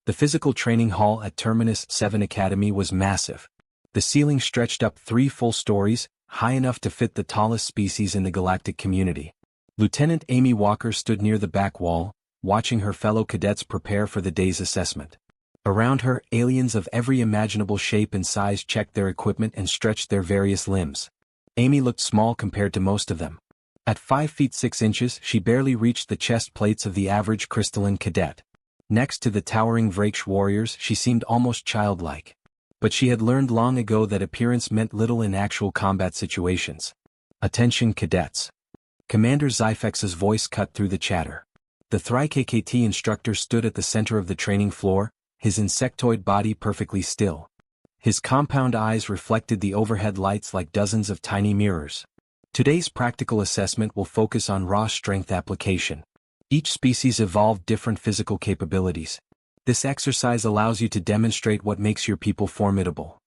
The physical training hall at Terminus 7 Academy was massive. The ceiling stretched up 3 full stories, high enough to fit the tallest species in the galactic community. Lieutenant Amy Walker stood near the back wall, watching her fellow cadets prepare for the day's assessment. Around her, aliens of every imaginable shape and size checked their equipment and stretched their various limbs. Amy looked small compared to most of them. At 5 feet 6 inches, she barely reached the chest plates of the average crystalline cadet. Next to the towering Vrakesh warriors, she seemed almost childlike. But she had learned long ago that appearance meant little in actual combat situations. Attention cadets. Commander Zyfex's voice cut through the chatter. The KKT instructor stood at the center of the training floor, his insectoid body perfectly still. His compound eyes reflected the overhead lights like dozens of tiny mirrors. Today's practical assessment will focus on raw strength application. Each species evolved different physical capabilities. This exercise allows you to demonstrate what makes your people formidable.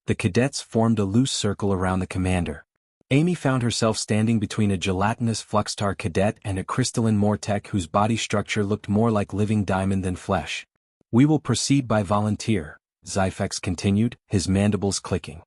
The cadets formed a loose circle around the commander. Amy found herself standing between a gelatinous Fluxtar cadet and a crystalline Mor'tek whose body structure looked more like living diamond than flesh. "We will proceed by volunteer," Zyfex continued, his mandibles clicking.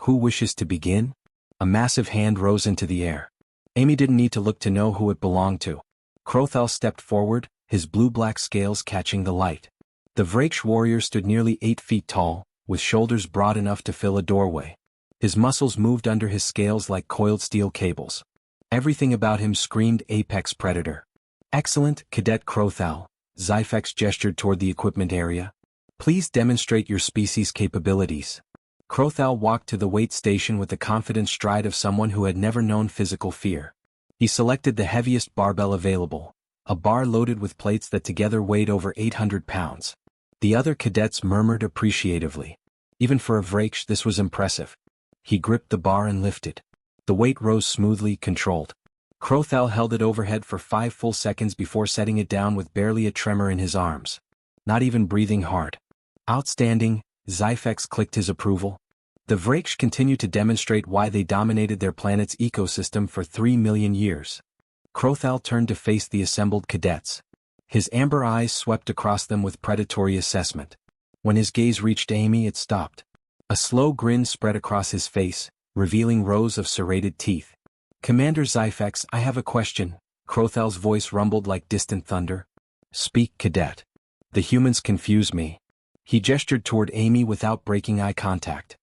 "Who wishes to begin?" A massive hand rose into the air. Amy didn't need to look to know who it belonged to. Kro'thal stepped forward, his blue-black scales catching the light. The Vrakesh warrior stood nearly 8 feet tall, with shoulders broad enough to fill a doorway. His muscles moved under his scales like coiled steel cables. Everything about him screamed apex predator. "Excellent, Cadet Kro'thal," Zyfex gestured toward the equipment area. "Please demonstrate your species' capabilities." Kro'thal walked to the weight station with the confident stride of someone who had never known physical fear. He selected the heaviest barbell available, a bar loaded with plates that together weighed over 800 pounds. The other cadets murmured appreciatively. Even for a Vrakesh, this was impressive. He gripped the bar and lifted. The weight rose smoothly, controlled. Kro'thal held it overhead for 5 full seconds before setting it down with barely a tremor in his arms. Not even breathing hard. "Outstanding," Zyfex clicked his approval. The Vrakesh continued to demonstrate why they dominated their planet's ecosystem for 3 million years. Kro'thal turned to face the assembled cadets. His amber eyes swept across them with predatory assessment. When his gaze reached Amy, it stopped. A slow grin spread across his face, revealing rows of serrated teeth. "Commander Zyfex, I have a question," Krothal's voice rumbled like distant thunder. "Speak, cadet. The humans confuse me." He gestured toward Amy without breaking eye contact.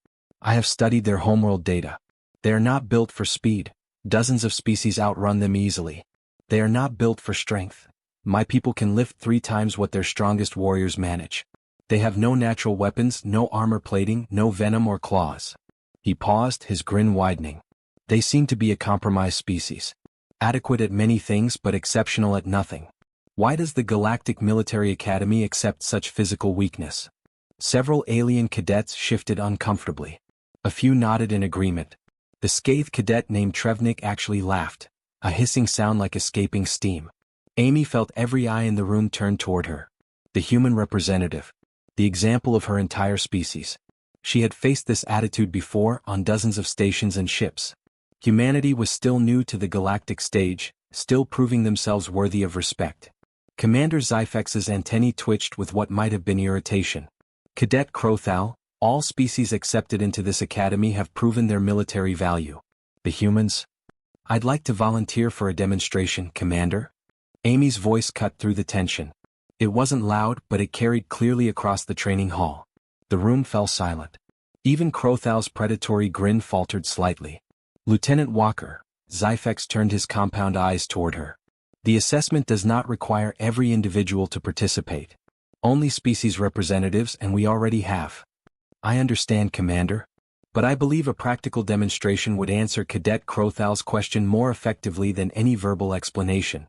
"I have studied their homeworld data. They are not built for speed. Dozens of species outrun them easily. They are not built for strength. My people can lift 3 times what their strongest warriors manage. They have no natural weapons, no armor plating, no venom or claws." He paused, his grin widening. "They seem to be a compromised species. Adequate at many things but exceptional at nothing. Why does the Galactic Military Academy accept such physical weakness?" Several alien cadets shifted uncomfortably. A few nodded in agreement. The scathed cadet named Trevnik actually laughed, a hissing sound like escaping steam. Amy felt every eye in the room turn toward her. The human representative. The example of her entire species. She had faced this attitude before on dozens of stations and ships. Humanity was still new to the galactic stage, still proving themselves worthy of respect. Commander Zyfex's antennae twitched with what might have been irritation. "Cadet Kro'thal, all species accepted into this academy have proven their military value. The humans? I'd like to volunteer for a demonstration, Commander." Amy's voice cut through the tension. It wasn't loud, but it carried clearly across the training hall. The room fell silent. Even Krothal's predatory grin faltered slightly. "Lieutenant Walker," Zyfex turned his compound eyes toward her. "The assessment does not require every individual to participate. Only species representatives, and we already have." "I understand, Commander. But I believe a practical demonstration would answer Cadet Krothal's question more effectively than any verbal explanation."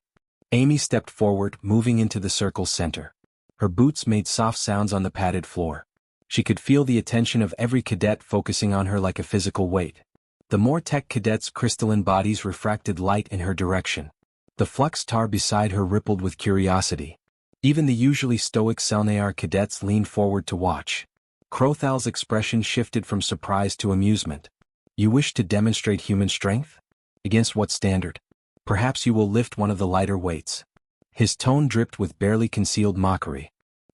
Amy stepped forward, moving into the circle's center. Her boots made soft sounds on the padded floor. She could feel the attention of every cadet focusing on her like a physical weight. The Mor'tek cadets' crystalline bodies refracted light in her direction. The flux tar beside her rippled with curiosity. Even the usually stoic Selnaar cadets leaned forward to watch. Krothal's expression shifted from surprise to amusement. "You wish to demonstrate human strength? Against what standard? Perhaps you will lift one of the lighter weights." His tone dripped with barely concealed mockery.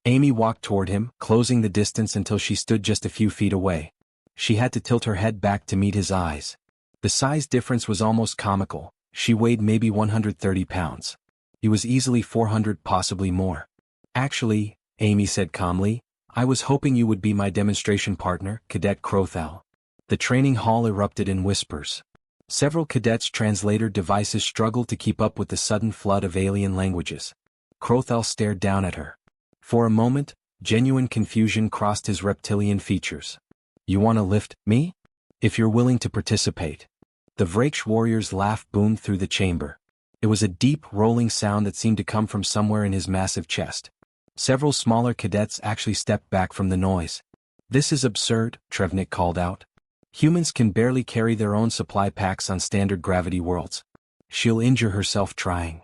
Amy walked toward him, closing the distance until she stood just a few feet away. She had to tilt her head back to meet his eyes. The size difference was almost comical. She weighed maybe 130 pounds. He was easily 400, possibly more. Actually, Amy said calmly, I was hoping you would be my demonstration partner, Cadet Kro'thal. The training hall erupted in whispers. Several cadets' translator devices struggled to keep up with the sudden flood of alien languages. Kro'thal stared down at her. For a moment, genuine confusion crossed his reptilian features. You want to lift me? If you're willing to participate. The Vrakesh warrior's laugh boomed through the chamber. It was a deep, rolling sound that seemed to come from somewhere in his massive chest. Several smaller cadets actually stepped back from the noise. This is absurd, Trevnik called out. Humans can barely carry their own supply packs on standard gravity worlds. She'll injure herself trying.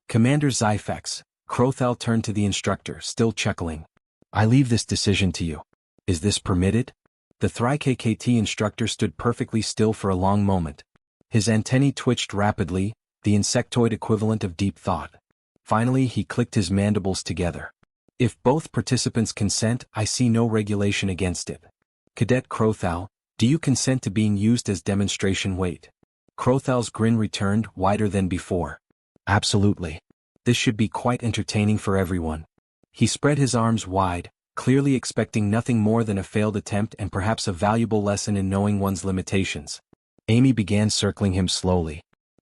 Commander Zyfex, Kro'thal turned to the instructor, still chuckling. I leave this decision to you. Is this permitted? The Thrikkt instructor stood perfectly still for a long moment. His antennae twitched rapidly, the insectoid equivalent of deep thought. Finally he clicked his mandibles together. If both participants consent, I see no regulation against it. Cadet Kro'thal, do you consent to being used as demonstration weight? Krothal's grin returned, wider than before. Absolutely. This should be quite entertaining for everyone. He spread his arms wide, clearly expecting nothing more than a failed attempt and perhaps a valuable lesson in knowing one's limitations. Amy began circling him slowly.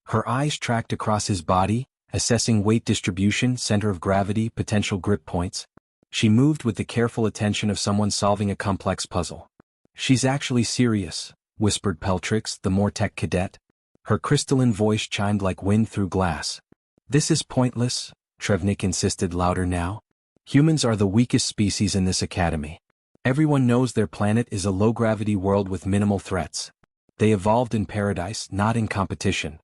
Her eyes tracked across his body, assessing weight distribution, center of gravity, potential grip points. She moved with the careful attention of someone solving a complex puzzle. She's actually serious, whispered Peltrix, the Mor'tek cadet. Her crystalline voice chimed like wind through glass. This is pointless, Trevnik insisted louder now. Humans are the weakest species in this academy. Everyone knows their planet is a low-gravity world with minimal threats. They evolved in paradise, not in competition.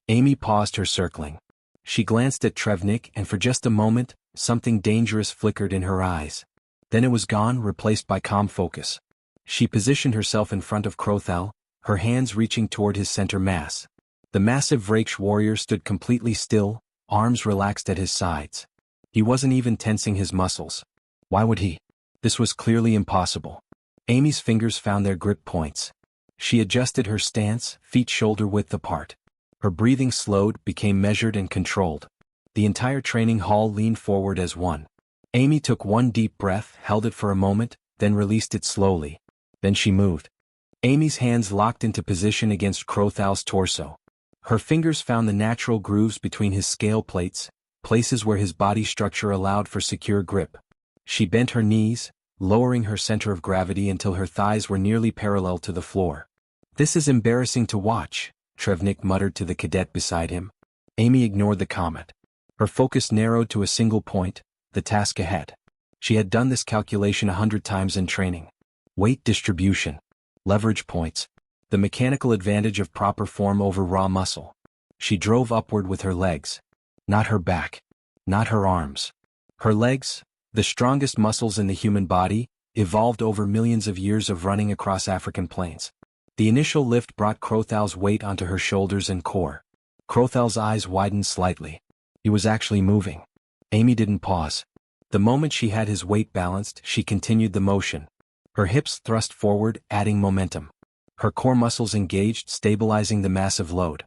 Amy paused her circling. She glanced at Trevnik and for just a moment, something dangerous flickered in her eyes. Then it was gone, replaced by calm focus. She positioned herself in front of Kro'thal, her hands reaching toward his center mass. The massive Vrakesh warrior stood completely still, arms relaxed at his sides. He wasn't even tensing his muscles. Why would he? This was clearly impossible. Amy's fingers found their grip points. She adjusted her stance, feet shoulder-width apart. Her breathing slowed, became measured and controlled. The entire training hall leaned forward as one. Amy took one deep breath, held it for a moment, then released it slowly. Then she moved. Amy's hands locked into position against Krothal's torso. Her fingers found the natural grooves between his scale plates, places where his body structure allowed for secure grip. She bent her knees, lowering her center of gravity until her thighs were nearly parallel to the floor. This is embarrassing to watch, Trevnik muttered to the cadet beside him. Amy ignored the comment. Her focus narrowed to a single point, the task ahead. She had done this calculation 100 times in training. Weight distribution. Leverage points. The mechanical advantage of proper form over raw muscle. She drove upward with her legs. Not her back. Not her arms. Her legs, the strongest muscles in the human body, evolved over millions of years of running across African plains. The initial lift brought Krothal's weight onto her shoulders and core. Krothal's eyes widened slightly. He was actually moving. Amy didn't pause. The moment she had his weight balanced, she continued the motion. Her hips thrust forward, adding momentum. Her core muscles engaged, stabilizing the massive load.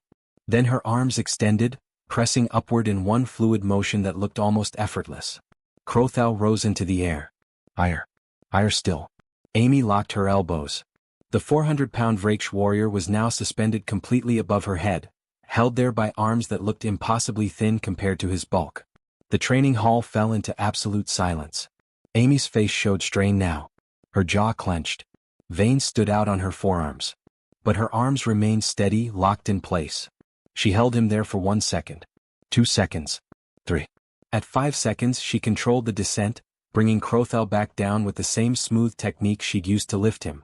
Then her arms extended, pressing upward in one fluid motion that looked almost effortless. Kro'thal rose into the air. Higher. Higher still. Amy locked her elbows. The 400-pound Vrakesh warrior was now suspended completely above her head, held there by arms that looked impossibly thin compared to his bulk. The training hall fell into absolute silence. Amy's face showed strain now. Her jaw clenched. Veins stood out on her forearms. But her arms remained steady, locked in place. She held him there for 1 second. 2 seconds. 3. At 5 seconds she controlled the descent, bringing Kro'thal back down with the same smooth technique she'd used to lift him.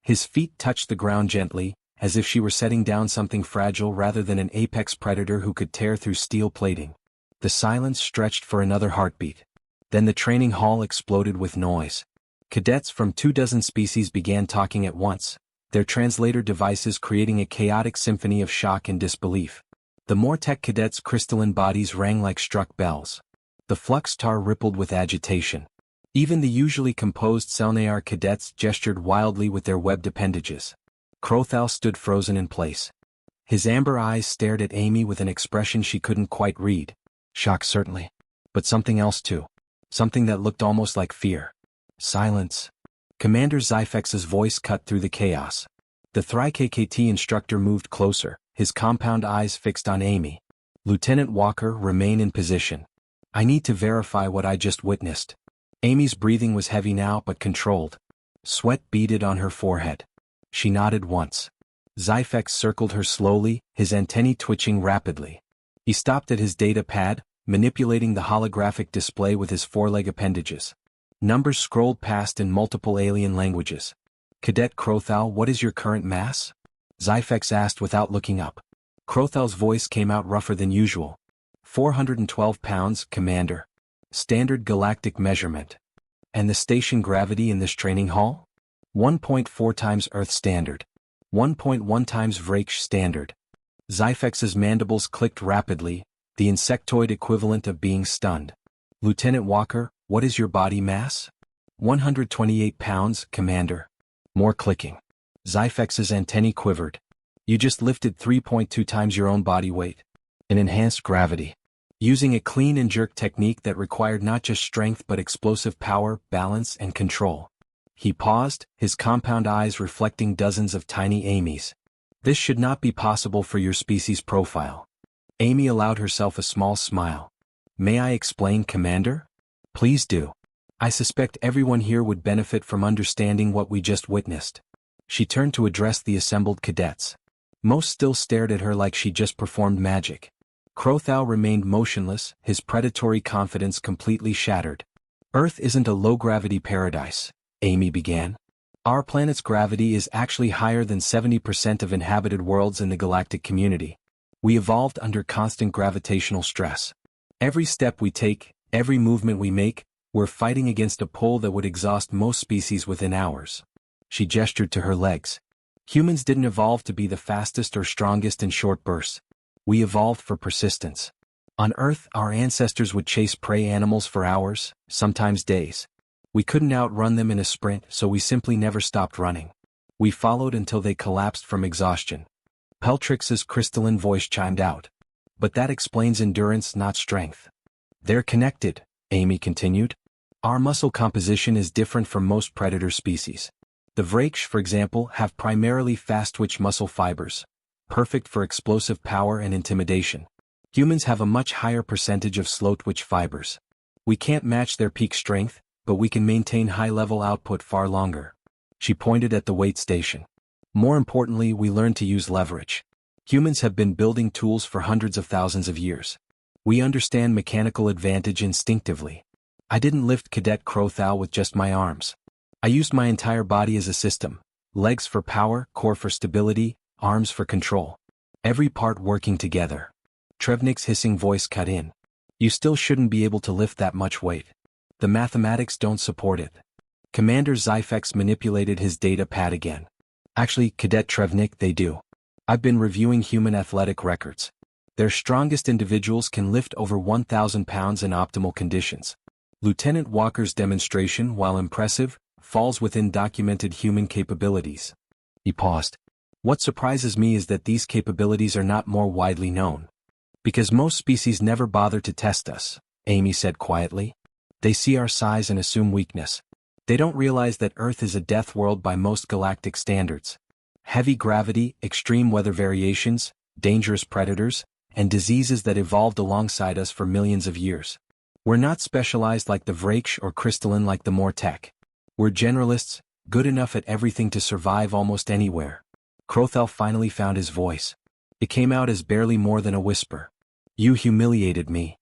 His feet touched the ground gently, as if she were setting down something fragile rather than an apex predator who could tear through steel plating. The silence stretched for another heartbeat. Then the training hall exploded with noise. Cadets from 24 species began talking at once, their translator devices creating a chaotic symphony of shock and disbelief. The Mor'tek cadets' crystalline bodies rang like struck bells. The flux tar rippled with agitation. Even the usually composed Selnaar cadets gestured wildly with their webbed appendages. Kro'thal stood frozen in place. His amber eyes stared at Amy with an expression she couldn't quite read. Shock certainly. But something else too. Something that looked almost like fear. Silence. Commander Zyfex's voice cut through the chaos. The KKT instructor moved closer, his compound eyes fixed on Amy. Lieutenant Walker, remain in position. I need to verify what I just witnessed. Amy's breathing was heavy now but controlled. Sweat beaded on her forehead. She nodded once. Zyfex circled her slowly, his antennae twitching rapidly. He stopped at his data pad, manipulating the holographic display with his foreleg appendages. Numbers scrolled past in multiple alien languages. Cadet Kro'thal, what is your current mass? Zyfex asked without looking up. Kro'thal's voice came out rougher than usual. 412 pounds, Commander. Standard galactic measurement. And the station gravity in this training hall? 1.4 times Earth standard. 1.1 times Vrakesh standard. Zyfex's mandibles clicked rapidly, the insectoid equivalent of being stunned. Lieutenant Walker, what is your body mass? 128 pounds, Commander. More clicking. Zyfex's antennae quivered. You just lifted 3.2 times your own body weight. An enhanced gravity. Using a clean and jerk technique that required not just strength but explosive power, balance, and control. He paused, his compound eyes reflecting dozens of tiny Amy's. This should not be possible for your species profile. Amy allowed herself a small smile. May I explain, Commander? Please do. I suspect everyone here would benefit from understanding what we just witnessed. She turned to address the assembled cadets. Most still stared at her like she just performed magic. Kro'thal remained motionless, his predatory confidence completely shattered. Earth isn't a low-gravity paradise, Amy began. Our planet's gravity is actually higher than 70% of inhabited worlds in the galactic community. We evolved under constant gravitational stress. Every step we take, every movement we make, we're fighting against a pull that would exhaust most species within hours. She gestured to her legs. Humans didn't evolve to be the fastest or strongest in short bursts. We evolved for persistence. On Earth, our ancestors would chase prey animals for hours, sometimes days. We couldn't outrun them in a sprint, so we simply never stopped running. We followed until they collapsed from exhaustion. Peltrix's crystalline voice chimed out. But that explains endurance, not strength. They're connected, Amy continued. Our muscle composition is different from most predator species. The Vrakesh, for example, have primarily fast-twitch muscle fibers, perfect for explosive power and intimidation. Humans have a much higher percentage of slow-twitch fibers. We can't match their peak strength, but we can maintain high-level output far longer. She pointed at the weight station. More importantly, we learned to use leverage. Humans have been building tools for hundreds of thousands of years. We understand mechanical advantage instinctively. I didn't lift Cadet Kro'thal with just my arms. I used my entire body as a system. Legs for power, core for stability, arms for control. Every part working together. Trevnik's hissing voice cut in. You still shouldn't be able to lift that much weight. The mathematics don't support it. Commander Zyfex manipulated his data pad again. Actually, Cadet Trevnik, they do. I've been reviewing human athletic records. Their strongest individuals can lift over 1,000 pounds in optimal conditions. Lieutenant Walker's demonstration, while impressive, falls within documented human capabilities. He paused. What surprises me is that these capabilities are not more widely known. Because most species never bother to test us, Amy said quietly. They see our size and assume weakness. They don't realize that Earth is a death world by most galactic standards. Heavy gravity, extreme weather variations, dangerous predators, and diseases that evolved alongside us for millions of years. We're not specialized like the Vrakesh or crystalline like the Mor'tek. We're generalists, good enough at everything to survive almost anywhere. Kro'thal finally found his voice. It came out as barely more than a whisper. You humiliated me.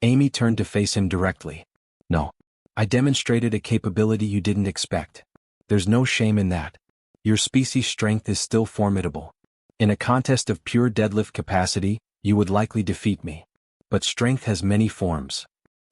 Amy turned to face him directly. No. I demonstrated a capability you didn't expect. There's no shame in that. Your species' strength is still formidable. In a contest of pure deadlift capacity, you would likely defeat me. But strength has many forms.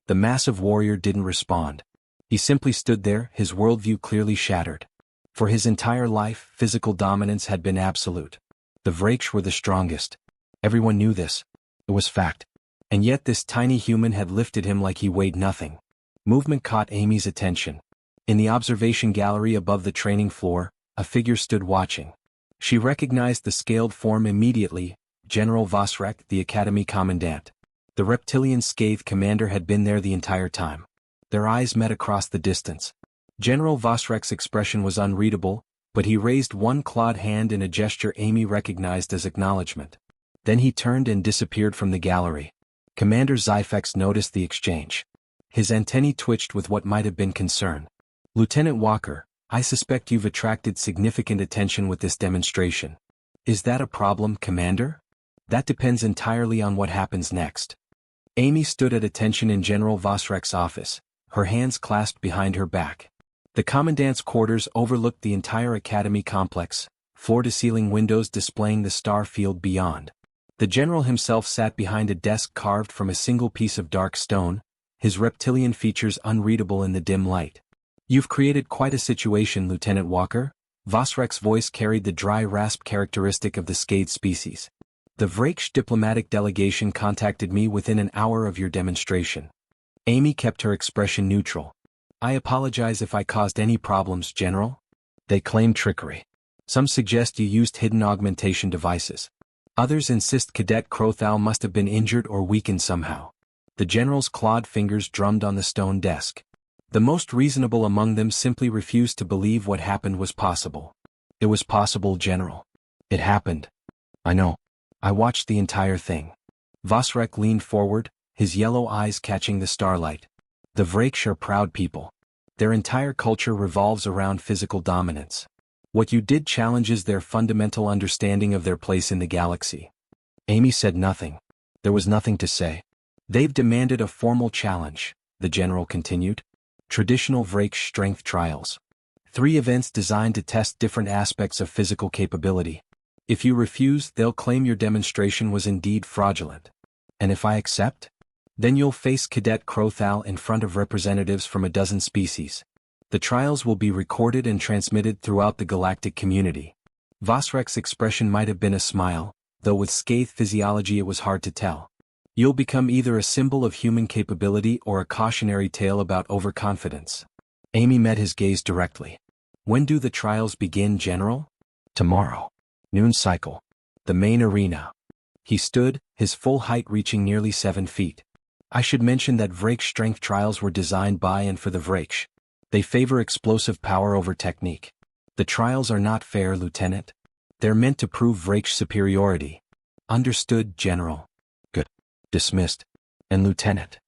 The massive warrior didn't respond. He simply stood there, his worldview clearly shattered. For his entire life, physical dominance had been absolute. The Vrakesh were the strongest. Everyone knew this. It was fact. And yet this tiny human had lifted him like he weighed nothing. Movement caught Amy's attention. In the observation gallery above the training floor, a figure stood watching. She recognized the scaled form immediately, General Vrakesh, the Academy Commandant. The reptilian scathe commander had been there the entire time. Their eyes met across the distance. General Vrakesh's expression was unreadable, but he raised one clawed hand in a gesture Amy recognized as acknowledgement. Then he turned and disappeared from the gallery. Commander Zyfex noticed the exchange. His antennae twitched with what might have been concern. "Lieutenant Walker, I suspect you've attracted significant attention with this demonstration. Is that a problem, Commander? That depends entirely on what happens next." Amy stood at attention in General Vrakesh's office, her hands clasped behind her back. The Commandant's quarters overlooked the entire Academy complex, floor-to-ceiling windows displaying the star field beyond. The General himself sat behind a desk carved from a single piece of dark stone, his reptilian features unreadable in the dim light. "You've created quite a situation, Lieutenant Walker." Vrake's voice carried the dry rasp characteristic of the scathed species. "The Vrakesh diplomatic delegation contacted me within an hour of your demonstration." Amy kept her expression neutral. "I apologize if I caused any problems, General." "They claim trickery. Some suggest you used hidden augmentation devices. Others insist Cadet Kro'thal must have been injured or weakened somehow." The General's clawed fingers drummed on the stone desk. "The most reasonable among them simply refused to believe what happened was possible." "It was possible, General. It happened. I know. I watched the entire thing." Vrakesh leaned forward, his yellow eyes catching the starlight. "The Vrakesh are proud people. Their entire culture revolves around physical dominance. What you did challenges their fundamental understanding of their place in the galaxy." Amy said nothing. There was nothing to say. "They've demanded a formal challenge," the General continued. "Traditional Vrakesh strength trials. 3 events designed to test different aspects of physical capability. If you refuse, they'll claim your demonstration was indeed fraudulent. And if I accept? Then you'll face Cadet Kro'thal in front of representatives from a dozen species. The trials will be recorded and transmitted throughout the galactic community." Vrake's expression might have been a smile, though with scathed physiology it was hard to tell. "You'll become either a symbol of human capability or a cautionary tale about overconfidence." Amy met his gaze directly. "When do the trials begin, General?" "Tomorrow. Noon cycle. The main arena." He stood, his full height reaching nearly 7 feet. "I should mention that Vrakesh strength trials were designed by and for the Vrakesh. They favor explosive power over technique. The trials are not fair, Lieutenant. They're meant to prove Vrakesh superiority." "Understood, General." "Good. Dismissed." "And Lieutenant."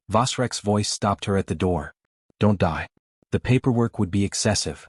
Vrake's voice stopped her at the door. "Don't die. The paperwork would be excessive."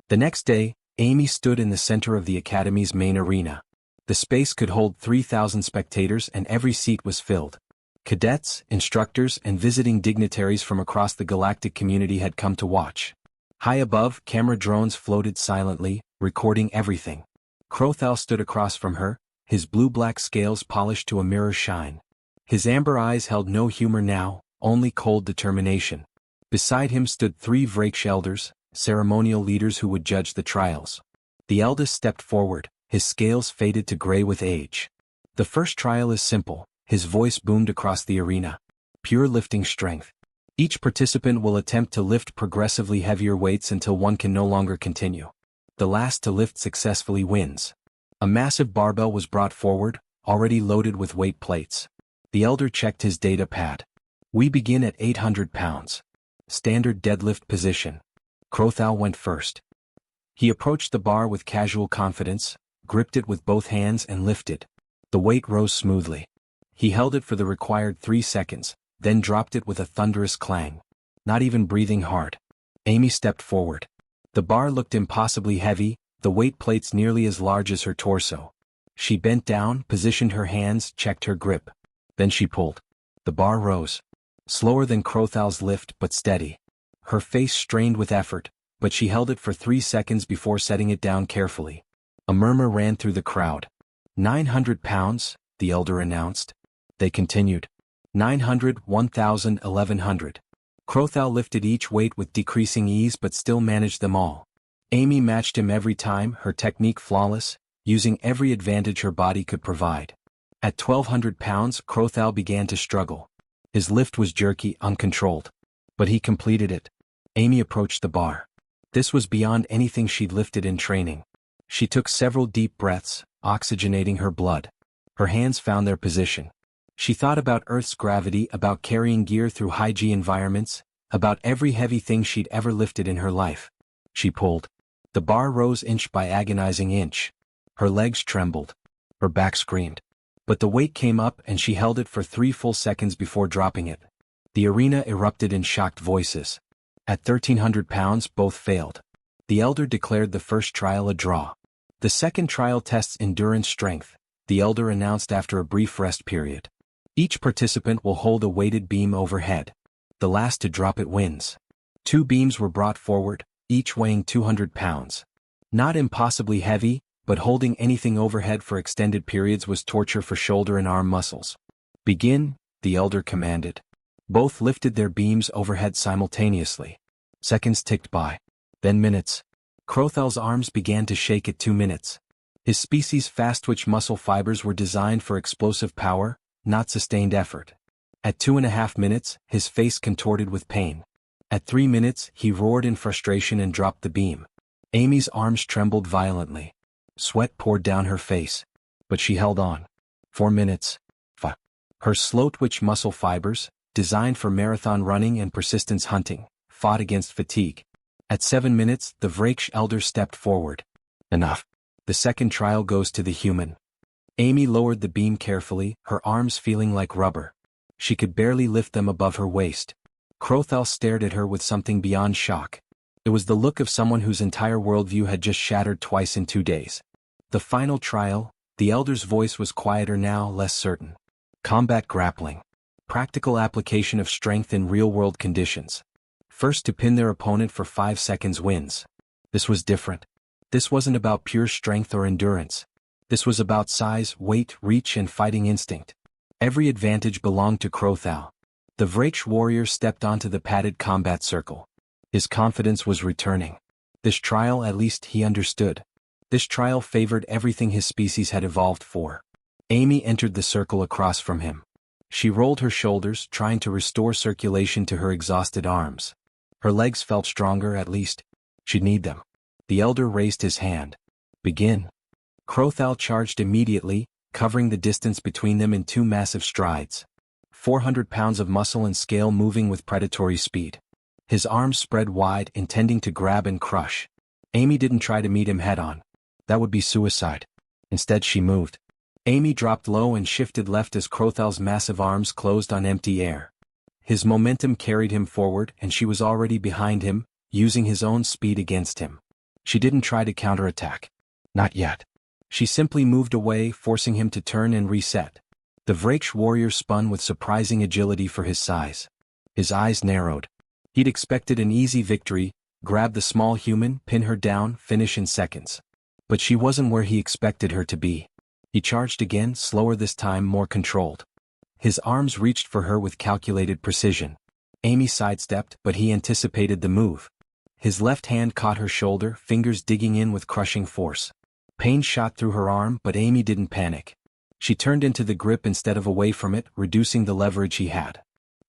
The next day, Amy stood in the center of the Academy's main arena. The space could hold 3,000 spectators and every seat was filled. Cadets, instructors, and visiting dignitaries from across the galactic community had come to watch. High above, camera drones floated silently, recording everything. Kro'thal stood across from her, his blue-black scales polished to a mirror shine. His amber eyes held no humor now, only cold determination. Beside him stood 3 Vrakesh elders, ceremonial leaders who would judge the trials. The eldest stepped forward, his scales faded to gray with age. "The first trial is simple," his voice boomed across the arena. "Pure lifting strength. Each participant will attempt to lift progressively heavier weights until one can no longer continue. The last to lift successfully wins." A massive barbell was brought forward, already loaded with weight plates. The elder checked his data pad. "We begin at 800 pounds. Standard deadlift position." Kro'thal went first. He approached the bar with casual confidence, gripped it with both hands and lifted. The weight rose smoothly. He held it for the required 3 seconds, then dropped it with a thunderous clang. Not even breathing hard. Amy stepped forward. The bar looked impossibly heavy, the weight plates nearly as large as her torso. She bent down, positioned her hands, checked her grip. Then she pulled. The bar rose. Slower than Kro'thal's lift, but steady. Her face strained with effort, but she held it for 3 seconds before setting it down carefully. A murmur ran through the crowd. 900 pounds, the elder announced. They continued. 900, 1,000, 1,100. Kro'thal lifted each weight with decreasing ease but still managed them all. Amy matched him every time, her technique flawless, using every advantage her body could provide. At 1,200 pounds, Kro'thal began to struggle. His lift was jerky, uncontrolled. But he completed it. Amy approached the bar. This was beyond anything she'd lifted in training. She took several deep breaths, oxygenating her blood. Her hands found their position. She thought about Earth's gravity, about carrying gear through high-G environments, about every heavy thing she'd ever lifted in her life. She pulled. The bar rose inch by agonizing inch. Her legs trembled. Her back screamed. But the weight came up and she held it for 3 full seconds before dropping it. The arena erupted in shocked voices. At 1,300 pounds, both failed. The elder declared the first trial a draw. The second trial tests endurance strength, the elder announced after a brief rest period. Each participant will hold a weighted beam overhead. The last to drop it wins. 2 beams were brought forward, each weighing 200 pounds. Not impossibly heavy, but holding anything overhead for extended periods was torture for shoulder and arm muscles. Begin, the elder commanded. Both lifted their beams overhead simultaneously. Seconds ticked by. Then minutes. Kro'thal's arms began to shake at 2 minutes. His species' fast-twitch muscle fibers were designed for explosive power, not sustained effort. At 2.5 minutes, his face contorted with pain. At 3 minutes, he roared in frustration and dropped the beam. Amy's arms trembled violently. Sweat poured down her face. But she held on. 4 minutes. Her slow-twitch muscle fibers, designed for marathon running and persistence hunting, fought against fatigue. At 7 minutes, the Vrakesh elder stepped forward. Enough. The second trial goes to the human. Amy lowered the beam carefully, her arms feeling like rubber. She could barely lift them above her waist. Kro'thal stared at her with something beyond shock. It was the look of someone whose entire worldview had just shattered twice in 2 days. The final trial, the elder's voice was quieter now, less certain. Combat grappling. Practical application of strength in real-world conditions. First to pin their opponent for 5 seconds wins. This was different. This wasn't about pure strength or endurance. This was about size, weight, reach, and fighting instinct. Every advantage belonged to Kro'thal. The Vrakesh warrior stepped onto the padded combat circle. His confidence was returning. This trial, at least, he understood. This trial favored everything his species had evolved for. Amy entered the circle across from him. She rolled her shoulders, trying to restore circulation to her exhausted arms. Her legs felt stronger, at least. She'd need them. The elder raised his hand. Begin. Kro'thal charged immediately, covering the distance between them in 2 massive strides. 400 pounds of muscle and scale moving with predatory speed. His arms spread wide, intending to grab and crush. Amy didn't try to meet him head-on. That would be suicide. Instead she moved. Amy dropped low and shifted left as Kro'thal's massive arms closed on empty air. His momentum carried him forward and she was already behind him, using his own speed against him. She didn't try to counterattack. Not yet. She simply moved away, forcing him to turn and reset. The Vrakesh warrior spun with surprising agility for his size. His eyes narrowed. He'd expected an easy victory, grab the small human, pin her down, finish in seconds. But she wasn't where he expected her to be. He charged again, slower this time, more controlled. His arms reached for her with calculated precision. Amy sidestepped, but he anticipated the move. His left hand caught her shoulder, fingers digging in with crushing force. Pain shot through her arm, but Amy didn't panic. She turned into the grip instead of away from it, reducing the leverage he had.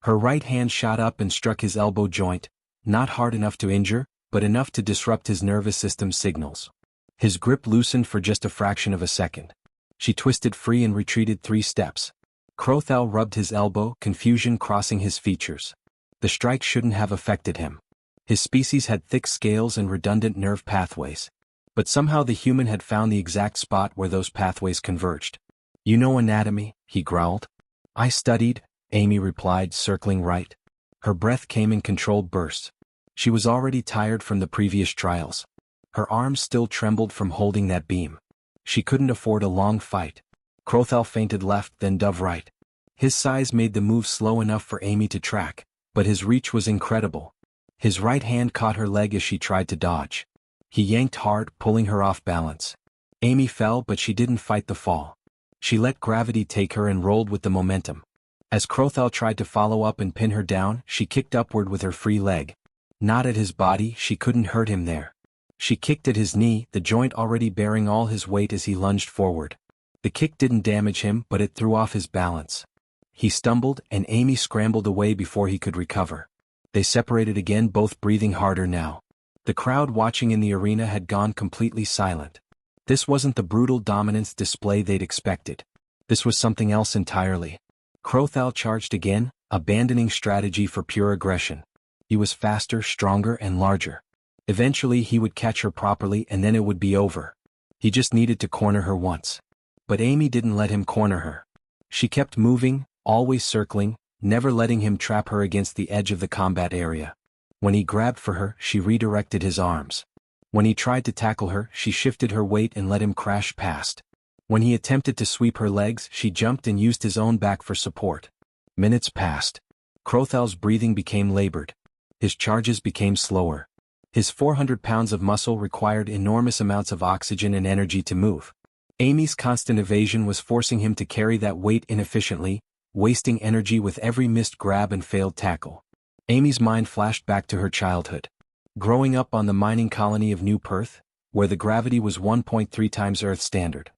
Her right hand shot up and struck his elbow joint, not hard enough to injure, but enough to disrupt his nervous system's signals. His grip loosened for just a fraction of a second. She twisted free and retreated 3 steps. Kro'thal rubbed his elbow, confusion crossing his features. The strike shouldn't have affected him. His species had thick scales and redundant nerve pathways. But somehow the human had found the exact spot where those pathways converged. "You know anatomy," he growled. "I studied," Amy replied, circling right. Her breath came in controlled bursts. She was already tired from the previous trials. Her arms still trembled from holding that beam. She couldn't afford a long fight. Kro'thal feinted left, then dove right. His size made the move slow enough for Amy to track, but his reach was incredible. His right hand caught her leg as she tried to dodge. He yanked hard, pulling her off balance. Amy fell, but she didn't fight the fall. She let gravity take her and rolled with the momentum. As Kro'thal tried to follow up and pin her down, she kicked upward with her free leg. Not at his body, she couldn't hurt him there. She kicked at his knee, the joint already bearing all his weight as he lunged forward. The kick didn't damage him, but it threw off his balance. He stumbled, and Amy scrambled away before he could recover. They separated again, both breathing harder now. The crowd watching in the arena had gone completely silent. This wasn't the brutal dominance display they'd expected. This was something else entirely. Kro'thal charged again, abandoning strategy for pure aggression. He was faster, stronger, and larger. Eventually he would catch her properly and then it would be over. He just needed to corner her once. But Amy didn't let him corner her. She kept moving, always circling, never letting him trap her against the edge of the combat area. When he grabbed for her, she redirected his arms. When he tried to tackle her, she shifted her weight and let him crash past. When he attempted to sweep her legs, she jumped and used his own back for support. Minutes passed. Kro'thal's breathing became labored. His charges became slower. His 400 pounds of muscle required enormous amounts of oxygen and energy to move. Amy's constant evasion was forcing him to carry that weight inefficiently, wasting energy with every missed grab and failed tackle. Amy's mind flashed back to her childhood. Growing up on the mining colony of New Perth, where the gravity was 1.3 times Earth standard.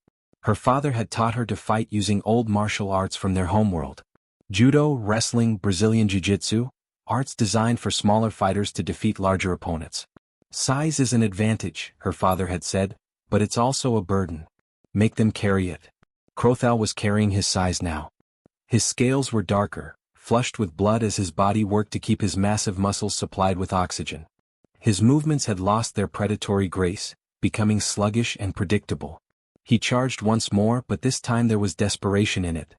Her father had taught her to fight using old martial arts from their homeworld. Judo, wrestling, Brazilian jiu-jitsu, arts designed for smaller fighters to defeat larger opponents. Size is an advantage, her father had said, but it's also a burden. Make them carry it. Kro'thal was carrying his size now. His scales were darker, flushed with blood as his body worked to keep his massive muscles supplied with oxygen. His movements had lost their predatory grace, becoming sluggish and predictable. He charged once more, but this time there was desperation in it.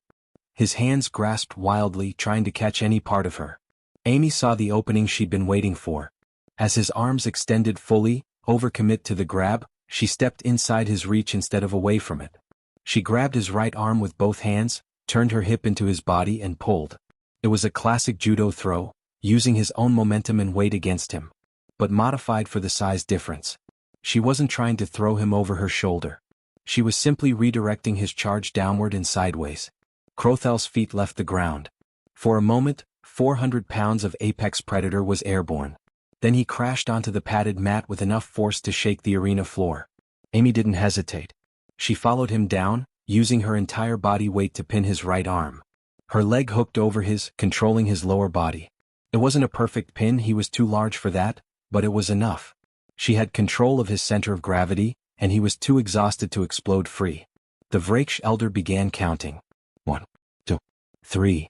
His hands grasped wildly, trying to catch any part of her. Amy saw the opening she'd been waiting for. As his arms extended fully, overcommit to the grab, she stepped inside his reach instead of away from it. She grabbed his right arm with both hands, turned her hip into his body and pulled. It was a classic judo throw, using his own momentum and weight against him, but modified for the size difference. She wasn't trying to throw him over her shoulder. She was simply redirecting his charge downward and sideways. Kro'thal's feet left the ground. For a moment, 400 pounds of apex predator was airborne. Then he crashed onto the padded mat with enough force to shake the arena floor. Amy didn't hesitate. She followed him down, using her entire body weight to pin his right arm. Her leg hooked over his, controlling his lower body. It wasn't a perfect pin, he was too large for that, but it was enough. She had control of his center of gravity, and he was too exhausted to explode free. The Vrakesh elder began counting. 1, 2, 3.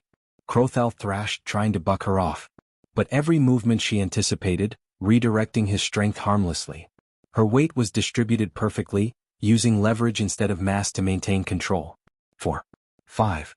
Kro'thal thrashed, trying to buck her off. But every movement she anticipated, redirecting his strength harmlessly. Her weight was distributed perfectly, using leverage instead of mass to maintain control. 4, 5.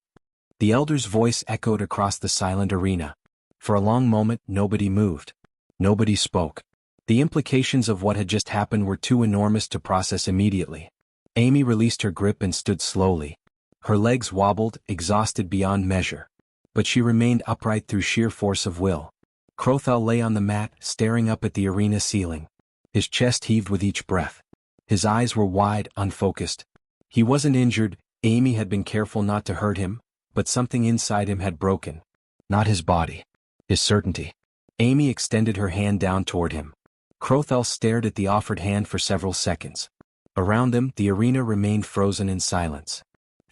The elder's voice echoed across the silent arena. For a long moment, nobody moved. Nobody spoke. The implications of what had just happened were too enormous to process immediately. Amy released her grip and stood slowly. Her legs wobbled, exhausted beyond measure. But she remained upright through sheer force of will. Kro'thal lay on the mat, staring up at the arena ceiling. His chest heaved with each breath. His eyes were wide, unfocused. He wasn't injured, Amy had been careful not to hurt him, but something inside him had broken. Not his body. His certainty. Amy extended her hand down toward him. Kro'thal stared at the offered hand for several seconds. Around them, the arena remained frozen in silence.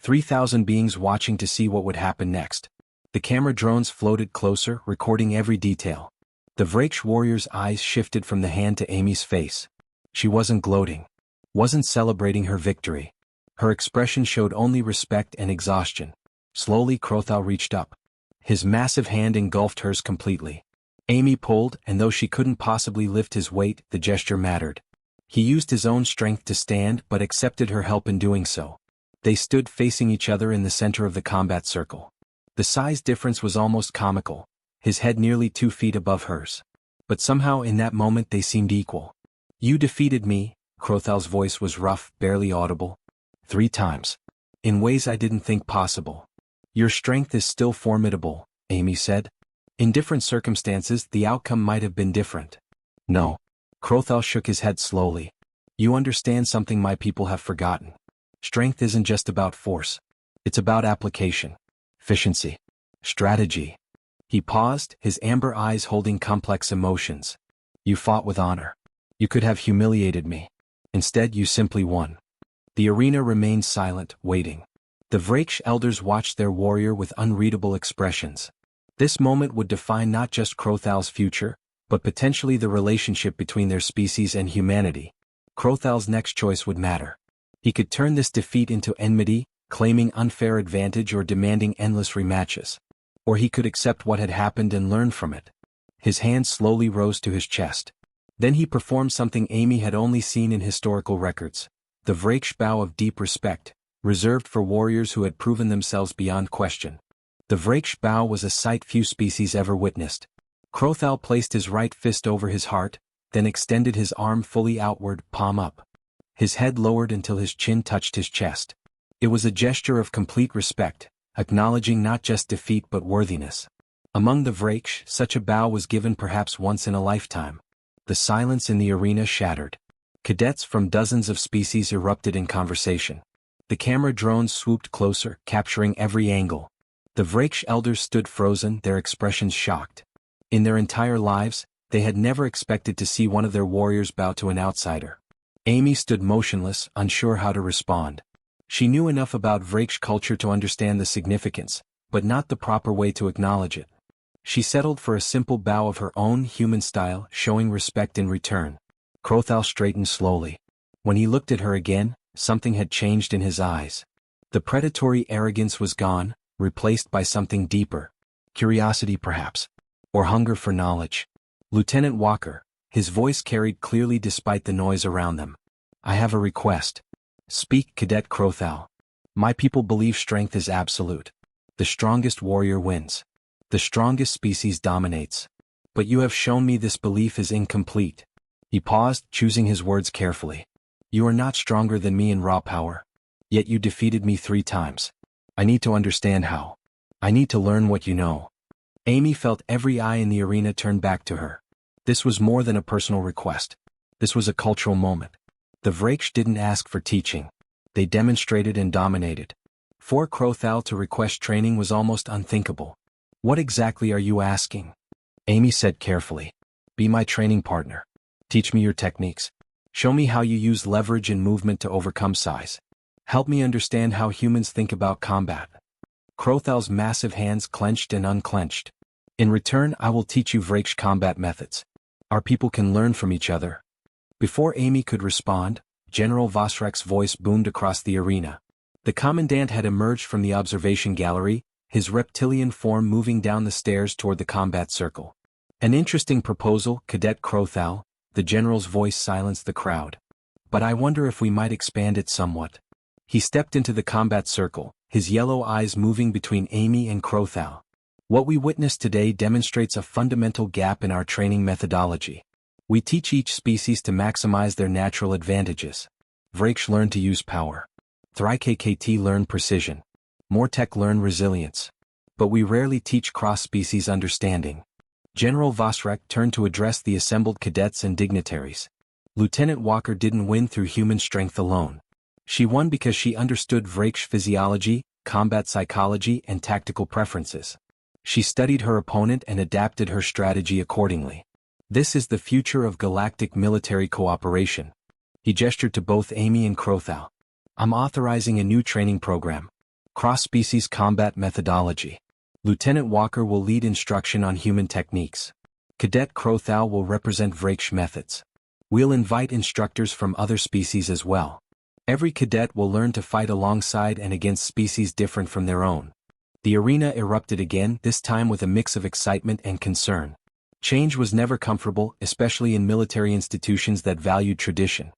3,000 beings watching to see what would happen next. The camera drones floated closer, recording every detail. The Vrakesh warrior's eyes shifted from the hand to Amy's face. She wasn't gloating. Wasn't celebrating her victory. Her expression showed only respect and exhaustion. Slowly Kro'thal reached up. His massive hand engulfed hers completely. Amy pulled, and though she couldn't possibly lift his weight, the gesture mattered. He used his own strength to stand but accepted her help in doing so. They stood facing each other in the center of the combat circle. The size difference was almost comical, his head nearly 2 feet above hers. But somehow in that moment they seemed equal. You defeated me, Kro'thal's voice was rough, barely audible. 3 times. In ways I didn't think possible. Your strength is still formidable, Amy said. In different circumstances the outcome might have been different. No. Kro'thal shook his head slowly. You understand something my people have forgotten. Strength isn't just about force. It's about application. Efficiency. Strategy. He paused, his amber eyes holding complex emotions. You fought with honor. You could have humiliated me. Instead you simply won. The arena remained silent, waiting. The Vrakesh elders watched their warrior with unreadable expressions. This moment would define not just Kro'thal's future, but potentially the relationship between their species and humanity. Kro'thal's next choice would matter. He could turn this defeat into enmity, claiming unfair advantage or demanding endless rematches. Or he could accept what had happened and learn from it. His hand slowly rose to his chest. Then he performed something Amy had only seen in historical records. The Vrakesh bow of deep respect, reserved for warriors who had proven themselves beyond question. The Vrakesh bow was a sight few species ever witnessed. Kro'thal placed his right fist over his heart, then extended his arm fully outward, palm up. His head lowered until his chin touched his chest. It was a gesture of complete respect, acknowledging not just defeat but worthiness. Among the Vrakesh, such a bow was given perhaps once in a lifetime. The silence in the arena shattered. Cadets from dozens of species erupted in conversation. The camera drones swooped closer, capturing every angle. The Vrakesh elders stood frozen, their expressions shocked. In their entire lives, they had never expected to see one of their warriors bow to an outsider. Amy stood motionless, unsure how to respond. She knew enough about Vrakesh culture to understand the significance, but not the proper way to acknowledge it. She settled for a simple bow of her own human style, showing respect in return. Kro'thal straightened slowly. When he looked at her again, something had changed in his eyes. The predatory arrogance was gone, replaced by something deeper. Curiosity perhaps. Or hunger for knowledge. Lieutenant Walker, his voice carried clearly despite the noise around them. I have a request. Speak, Cadet Kro'thal. My people believe strength is absolute. The strongest warrior wins. The strongest species dominates. But you have shown me this belief is incomplete. He paused, choosing his words carefully. You are not stronger than me in raw power. Yet you defeated me 3 times. I need to understand how. I need to learn what you know. Amy felt every eye in the arena turn back to her. This was more than a personal request. This was a cultural moment. The Vrakesh didn't ask for teaching. They demonstrated and dominated. For Kro'thal to request training was almost unthinkable. What exactly are you asking? Amy said carefully. Be my training partner. Teach me your techniques. Show me how you use leverage and movement to overcome size. Help me understand how humans think about combat. Kro'thal's massive hands clenched and unclenched. In return, I will teach you Vrakesh combat methods. Our people can learn from each other. Before Amy could respond, General Vrake's voice boomed across the arena. The commandant had emerged from the observation gallery, his reptilian form moving down the stairs toward the combat circle. An interesting proposal, Cadet Kro'thal, the general's voice silenced the crowd. But I wonder if we might expand it somewhat. He stepped into the combat circle, his yellow eyes moving between Amy and Kro'thal. What we witnessed today demonstrates a fundamental gap in our training methodology. We teach each species to maximize their natural advantages. Vrakesh learn to use power. Vrakesh learn precision. Mor'tek learn resilience. But we rarely teach cross-species understanding. General Vrakesh turned to address the assembled cadets and dignitaries. Lieutenant Walker didn't win through human strength alone. She won because she understood Vrakesh physiology, combat psychology, and tactical preferences. She studied her opponent and adapted her strategy accordingly. This is the future of galactic military cooperation. He gestured to both Amy and Kro'thal. I'm authorizing a new training program. Cross-species combat methodology. Lieutenant Walker will lead instruction on human techniques. Cadet Kro'thal will represent Vrakesh methods. We'll invite instructors from other species as well. Every cadet will learn to fight alongside and against species different from their own. The arena erupted again, this time with a mix of excitement and concern. Change was never comfortable, especially in military institutions that valued tradition.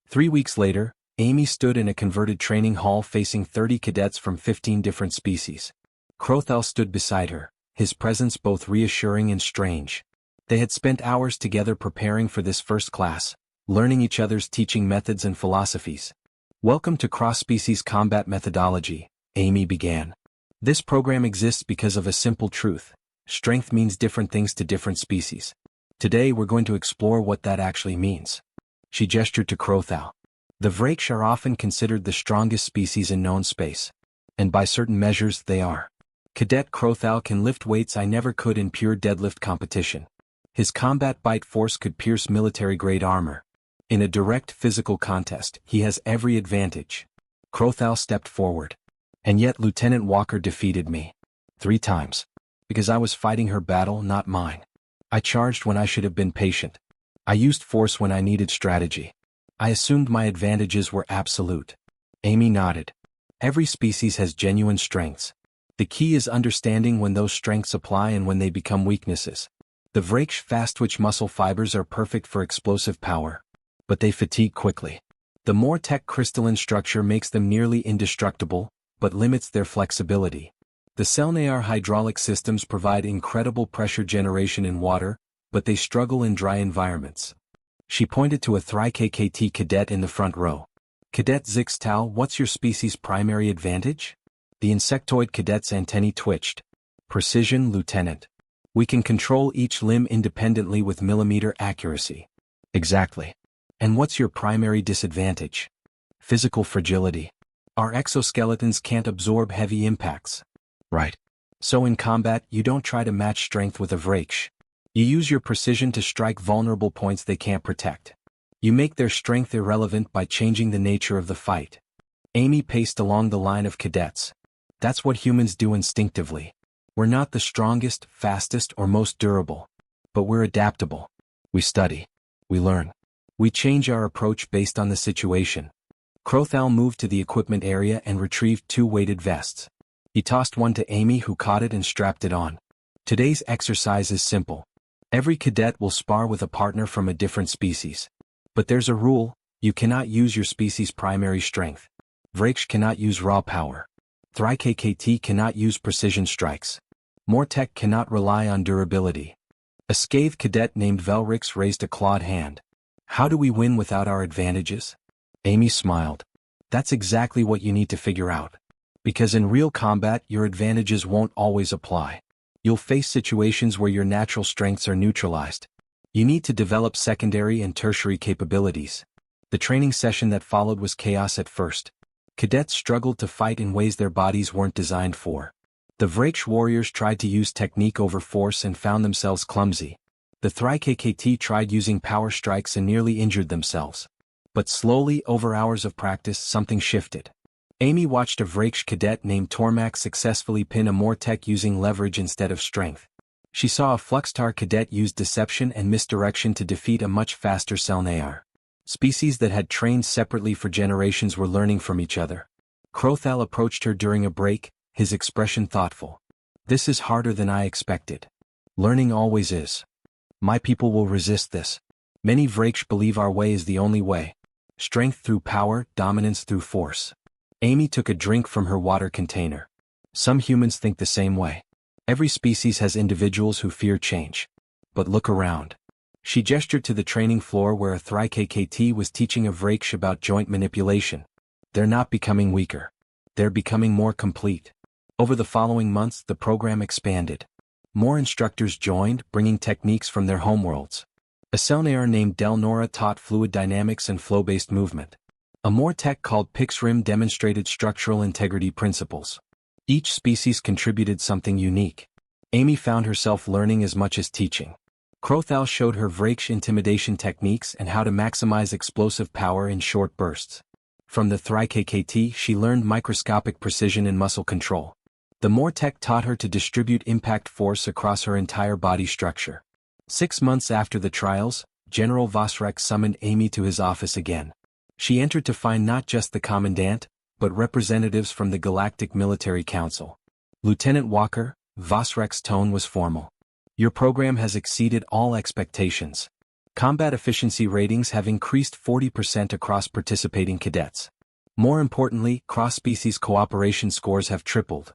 3 weeks later, Amy stood in a converted training hall facing 30 cadets from 15 different species. Kro'thal stood beside her, his presence both reassuring and strange. They had spent hours together preparing for this first class, learning each other's teaching methods and philosophies. Welcome to Cross-Species Combat Methodology, Amy began. This program exists because of a simple truth. Strength means different things to different species. Today we're going to explore what that actually means. She gestured to Kro'thal. The Vrakesh are often considered the strongest species in known space. And by certain measures, they are. Cadet Kro'thal can lift weights I never could in pure deadlift competition. His combat bite force could pierce military-grade armor. In a direct physical contest, he has every advantage. Kro'thal stepped forward. And yet Lieutenant Walker defeated me. 3 times. Because I was fighting her battle, not mine. I charged when I should have been patient. I used force when I needed strategy. I assumed my advantages were absolute. Amy nodded. Every species has genuine strengths. The key is understanding when those strengths apply and when they become weaknesses. The Vrakesh fast-twitch muscle fibers are perfect for explosive power, but they fatigue quickly. The Mor'tek crystalline structure makes them nearly indestructible, but limits their flexibility. The Selnair hydraulic systems provide incredible pressure generation in water, but they struggle in dry environments. She pointed to a Vrakesh cadet in the front row. Cadet Zixtal, what's your species' primary advantage? The insectoid cadet's antennae twitched. Precision, Lieutenant. We can control each limb independently with millimeter accuracy. Exactly. And what's your primary disadvantage? Physical fragility. Our exoskeletons can't absorb heavy impacts. Right. So in combat, you don't try to match strength with a Vrakesh. You use your precision to strike vulnerable points they can't protect. You make their strength irrelevant by changing the nature of the fight. Amy paced along the line of cadets. That's what humans do instinctively. We're not the strongest, fastest, or most durable. But we're adaptable. We study. We learn. We change our approach based on the situation. Kro'thal moved to the equipment area and retrieved 2 weighted vests. He tossed one to Amy, who caught it and strapped it on. Today's exercise is simple. Every cadet will spar with a partner from a different species. But there's a rule: you cannot use your species' primary strength. Vrakesh cannot use raw power. Vrakesh cannot use precision strikes. Mor'tek cannot rely on durability. A scathed cadet named Velrix raised a clawed hand. How do we win without our advantages? Amy smiled. That's exactly what you need to figure out. Because in real combat, your advantages won't always apply. You'll face situations where your natural strengths are neutralized. You need to develop secondary and tertiary capabilities. The training session that followed was chaos at first. Cadets struggled to fight in ways their bodies weren't designed for. The Vrakesh warriors tried to use technique over force and found themselves clumsy. The Vrakesh tried using power strikes and nearly injured themselves. But slowly, over hours of practice, something shifted. Amy watched a Vrakesh cadet named Tormak successfully pin a Mor'tek using leverage instead of strength. She saw a Fluxtar cadet use deception and misdirection to defeat a much faster Selnair. Species that had trained separately for generations were learning from each other. Kro'thal approached her during a break, his expression thoughtful. This is harder than I expected. Learning always is. My people will resist this. Many Vrakesh believe our way is the only way. Strength through power, dominance through force. Amy took a drink from her water container. Some humans think the same way. Every species has individuals who fear change. But look around. She gestured to the training floor where a Vrakesh was teaching a Vrakesh about joint manipulation. They're not becoming weaker. They're becoming more complete. Over the following months, the program expanded. More instructors joined, bringing techniques from their homeworlds. A Selnair named Delnora taught fluid dynamics and flow-based movement. A Mor'tek called Pixrim demonstrated structural integrity principles. Each species contributed something unique. Amy found herself learning as much as teaching. Kro'thal showed her Vrakesh intimidation techniques and how to maximize explosive power in short bursts. From the Vrakesh, she learned microscopic precision and muscle control. The Mor'tek taught her to distribute impact force across her entire body structure. 6 months after the trials, General Vrakesh summoned Amy to his office again. She entered to find not just the commandant, but representatives from the Galactic Military Council. Lieutenant Walker, Vrashek's tone was formal. Your program has exceeded all expectations. Combat efficiency ratings have increased 40% across participating cadets. More importantly, cross-species cooperation scores have tripled.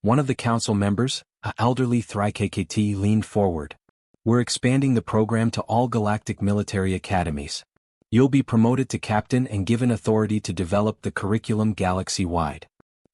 One of the council members, an elderly Vrakesh, leaned forward. We're expanding the program to all Galactic Military Academies. You'll be promoted to captain and given authority to develop the curriculum galaxy-wide.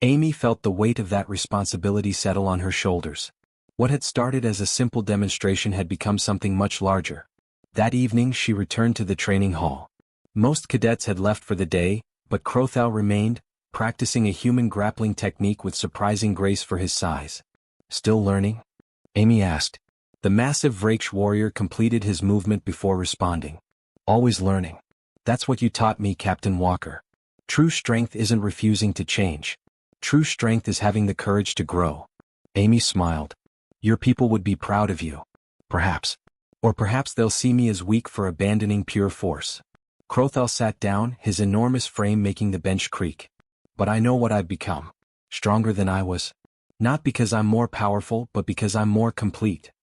Amy felt the weight of that responsibility settle on her shoulders. What had started as a simple demonstration had become something much larger. That evening she returned to the training hall. Most cadets had left for the day, but Kro'thal remained, practicing a human grappling technique with surprising grace for his size. Still learning? Amy asked. The massive Vrakesh warrior completed his movement before responding. Always learning. That's what you taught me, Captain Walker. True strength isn't refusing to change. True strength is having the courage to grow. Amy smiled. Your people would be proud of you. Perhaps. Or perhaps they'll see me as weak for abandoning pure force. Kro'thal sat down, his enormous frame making the bench creak. But I know what I've become. Stronger than I was. Not because I'm more powerful, but because I'm more complete.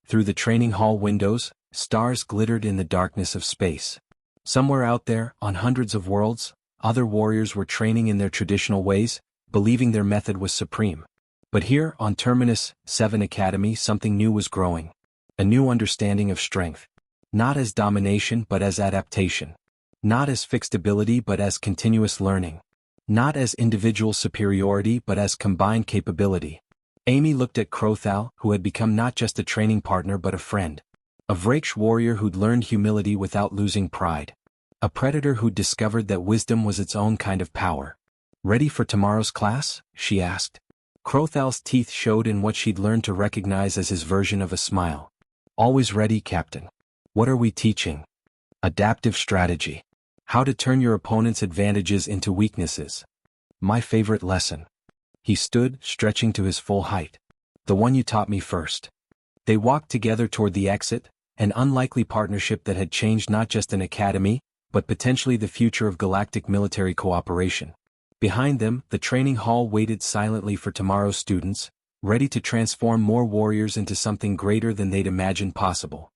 Through the training hall windows, stars glittered in the darkness of space. Somewhere out there, on hundreds of worlds, other warriors were training in their traditional ways, believing their method was supreme. But here, on Terminus 7 Academy, something new was growing. A new understanding of strength. Not as domination but as adaptation. Not as fixed ability but as continuous learning. Not as individual superiority but as combined capability. Amy looked at Kro'thal, who had become not just a training partner but a friend. A Vrakesh warrior who'd learned humility without losing pride. A predator who'd discovered that wisdom was its own kind of power. "Ready for tomorrow's class?" she asked. Krothal's teeth showed in what she'd learned to recognize as his version of a smile. "Always ready, Captain." "What are we teaching?" "Adaptive strategy. How to turn your opponent's advantages into weaknesses." "My favorite lesson." He stood, stretching to his full height. "The one you taught me first." They walked together toward the exit, an unlikely partnership that had changed not just an academy, but potentially the future of galactic military cooperation. Behind them, the training hall waited silently for tomorrow's students, ready to transform more warriors into something greater than they'd imagined possible.